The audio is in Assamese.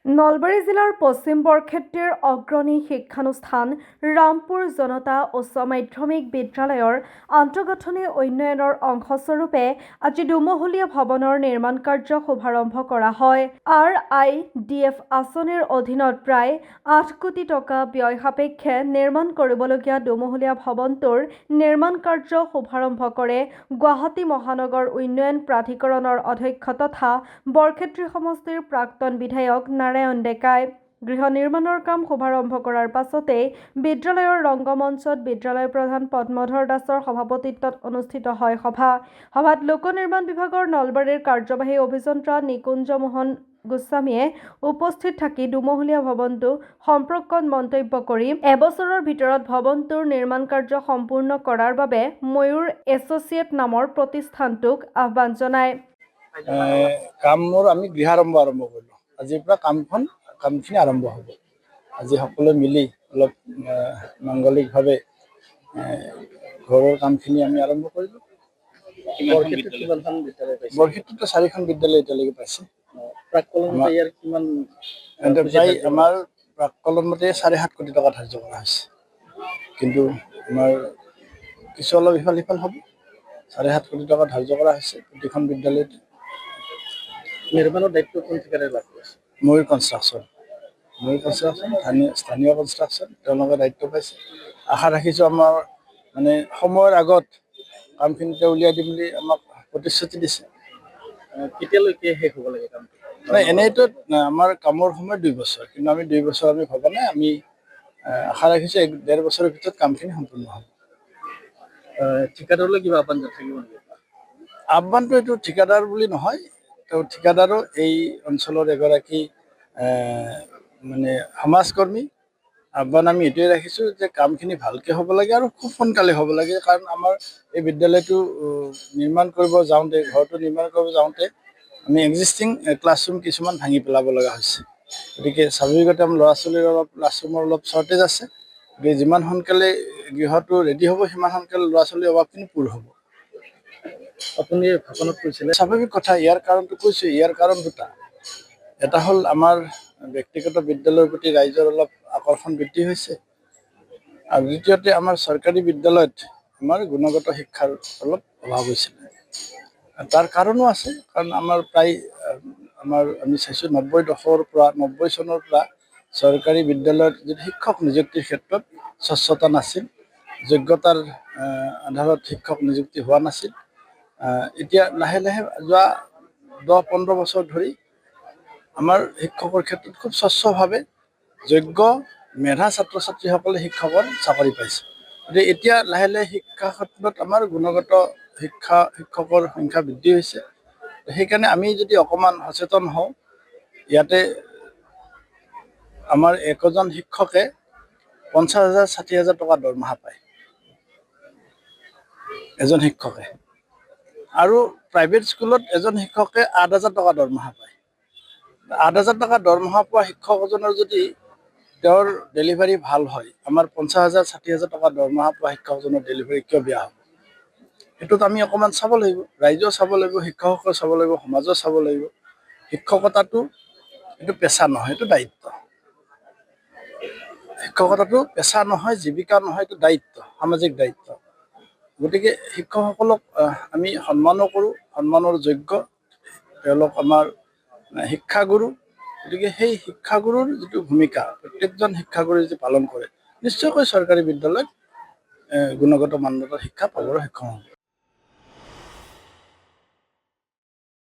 নলবাৰী জিলাৰ পশ্চিম বৰক্ষেত্ৰীৰ অগ্ৰণী শিক্ষানুষ্ঠান ৰামপুৰ জনতা উচ্চ মাধ্যমিক বিদ্যালয়ৰ আন্তঃগাঁথনি উন্নয়নৰ অংশস্বৰূপে আজি দুমহলীয়া ভৱনৰ নিৰ্মাণ কাৰ্য শুভাৰম্ভ কৰা হয়। RIDF আঁচনিৰ অধীনত প্ৰায় 8 কোটি টকা ব্যয় সাপেক্ষে নিৰ্মাণ কৰিবলগীয়া দুমহলীয়া ভৱনটোৰ নিৰ্মাণ কাৰ্য শুভাৰম্ভ কৰে গুৱাহাটী মহানগৰ উন্নয়ন প্ৰাধিকৰণৰ অধ্যক্ষ তথা বৰক্ষেত্ৰী সমষ্টিৰ প্ৰাক্তন বিধায়ক নাৰায়ণ ডেকাই। গৃহ নিৰ্মাণৰ কাম শুভাৰম্ভ কৰাৰ পাছতেই বিদ্যালয়ৰ ৰংগমঞ্চত বিদ্যালয় প্ৰধান পদ্মধৰ দাসৰ সভাপতিত্বত অনুষ্ঠিত হয় সভাত লোক নিৰ্মাণ বিভাগৰ নলবাৰীৰ কাৰ্যবাহী অভিযন্তা নিকুঞ্জ মোহন গোস্বামীয়ে উপস্থিত থাকি দুমহলীয়া ভৱনটো সম্পৰ্কত মন্তব্য কৰি এবছৰৰ ভিতৰত ভৱনটোৰ নিৰ্মাণ কাৰ্য সম্পূৰ্ণ কৰাৰ বাবে ময়ূৰ এছ'চিয়েট নামৰ প্ৰতিষ্ঠানটোক আহ্বান জনায়। কামৰ আমি গৃহাৰম্ভ আৰম্ভ কৰিলোঁ। আজিৰ পৰা কামখিনি আৰম্ভ হ'ব। আজি সকলোৱে মিলি অলপ মাংগলিকভাৱে ঘৰৰ কামখিনি আমি আৰম্ভ কৰিলোঁ। বৰক্ষেত্ৰীতো 4খন বিদ্যালয় এতিয়ালৈকে পাইছে। প্ৰায় আমাৰ প্ৰাক্কলন মতে 7.5 কোটি টকা ধাৰ্য কৰা হৈছে, কিন্তু আমাৰ কিছু অলপ ইফাল সিফাল হ'ব। 7.5 কোটি টকা ধাৰ্য কৰা হৈছে প্ৰতিখন বিদ্যালয়তে। নিৰ্মাণৰ দায়িত্ব কোন ঠিকাদাৰে লাভ কৰিছে? ময়ূৰ কনষ্ট্ৰাকশ্যন স্থানীয় কনষ্ট্ৰাকশ্যন তেওঁলোকে দায়িত্ব পাইছে। আশা ৰাখিছোঁ আমাৰ সময়ৰ আগত কামখিনিতে উলিয়াই দিম বুলি আমাক প্ৰতিশ্ৰুতি দিছে। কেতিয়ালৈকে শেষ হ'ব লাগে কামটো? এনেইতো আমাৰ কামৰ সময় 2 বছৰ, কিন্তু আমি 2 বছৰ আমি ভবা নাই। আমি আশা ৰাখিছোঁ 1.5 বছৰৰ ভিতৰত কামখিনি সম্পূৰ্ণ হ'ব। ঠিকাদাৰলৈ কিবা আহ্বান থাকিব নেকি? আহ্বানটো এইটো ঠিকাদাৰ বুলি নহয়, ঠিকাদাৰো এই অঞ্চলৰ এগৰাকী সমাজকৰ্মী। আহ্বান আমি এইটোৱে ৰাখিছোঁ যে কামখিনি ভালকৈ হ'ব লাগে আৰু খুব সোনকালে হ'ব লাগে, কাৰণ আমাৰ এই বিদ্যালয়টো ঘৰটো নিৰ্মাণ কৰিব যাওঁতে আমি এক্সিষ্টিং ক্লাছৰুম কিছুমান ভাঙি পেলাব লগা হৈছে। গতিকে স্বাভাৱিকতে আমাৰ ল'ৰা ছোৱালীৰ ক্লাছৰুমৰ অলপ শ্বৰ্টেজ আছে। গতিকে যিমান সোনকালে গৃহটো ৰেডি হ'ব সিমান সোনকালে ল'ৰা ছোৱালীৰ অভাৱখিনি পূৰ হ'ব। আপুনি ভাষণত কৈছিলে স্বাভাৱিক কথা। ইয়াৰ কাৰণটো কৈছোঁ, ইয়াৰ কাৰণ 2টা। এটা হ'ল আমাৰ ব্যক্তিগত বিদ্যালয়ৰ প্ৰতি ৰাইজৰ অলপ আকৰ্ষণ বৃদ্ধি হৈছে, আৰু দ্বিতীয়তে আমাৰ চৰকাৰী বিদ্যালয়ত আমাৰ গুণগত শিক্ষাৰ অলপ অভাৱ হৈছিলে। তাৰ কাৰণো আছে, কাৰণ আমি চাইছোঁ 90 চনৰ পৰা চৰকাৰী বিদ্যালয়ত যিটো শিক্ষক নিযুক্তিৰ ক্ষেত্ৰত স্বচ্ছতা নাছিল, যোগ্যতাৰ আধাৰত শিক্ষক নিযুক্তি হোৱা নাছিল। এতিয়া লাহে লাহে যোৱা 10-15 বছৰ ধৰি আমাৰ শিক্ষকৰ ক্ষেত্ৰত খুব স্বচ্ছভাৱে যোগ্য মেধা ছাত্ৰ ছাত্ৰীসকলে শিক্ষকৰ চাকৰি পাইছে। গতিকে এতিয়া লাহে লাহে শিক্ষা ক্ষেত্ৰত আমাৰ গুণগত শিক্ষকৰ সংখ্যা বৃদ্ধি হৈছে। সেইকাৰণে আমি যদি অকণমান সচেতন হওঁ, ইয়াতে আমাৰ একোজন শিক্ষকে 50,000-60,000 টকা দৰমহা পায় এজন শিক্ষকে, আৰু প্ৰাইভেট স্কুলত এজন শিক্ষকে 8,000 টকা দৰমহা পায়। 8,000 টকা দৰমহা পোৱা শিক্ষক এজনৰ যদি তেওঁৰ ডেলিভাৰী ভাল হয়, আমাৰ 50,000-60,000 টকা দৰমহা পোৱা শিক্ষকজনৰ ডেলিভাৰী কিয় বেয়া হ'ব? সেইটোত আমি অকণমান চাব লাগিব, ৰাইজেও চাব লাগিব, শিক্ষকসকলে চাব লাগিব, সমাজেও চাব লাগিব। শিক্ষকতাটো এইটো পেচা নহয়, এইটো দায়িত্ব। শিক্ষকতাটো পেচা নহয়, জীৱিকা নহয়, এইটো দায়িত্ব, সামাজিক দায়িত্ব। গতিকে শিক্ষকসকলক আমি সন্মানো কৰোঁ, সন্মানৰ যোগ্য। তেওঁলোক আমাৰ শিক্ষাগুৰু। গতিকে সেই শিক্ষাগুৰুৰ যিটো ভূমিকা প্ৰত্যেকজন শিক্ষাগুৰুৱে যদি পালন কৰে, নিশ্চয়কৈ চৰকাৰী বিদ্যালয়ত গুণগত মানদণ্ডৰ শিক্ষা পাবলৈ সক্ষম হ'ব।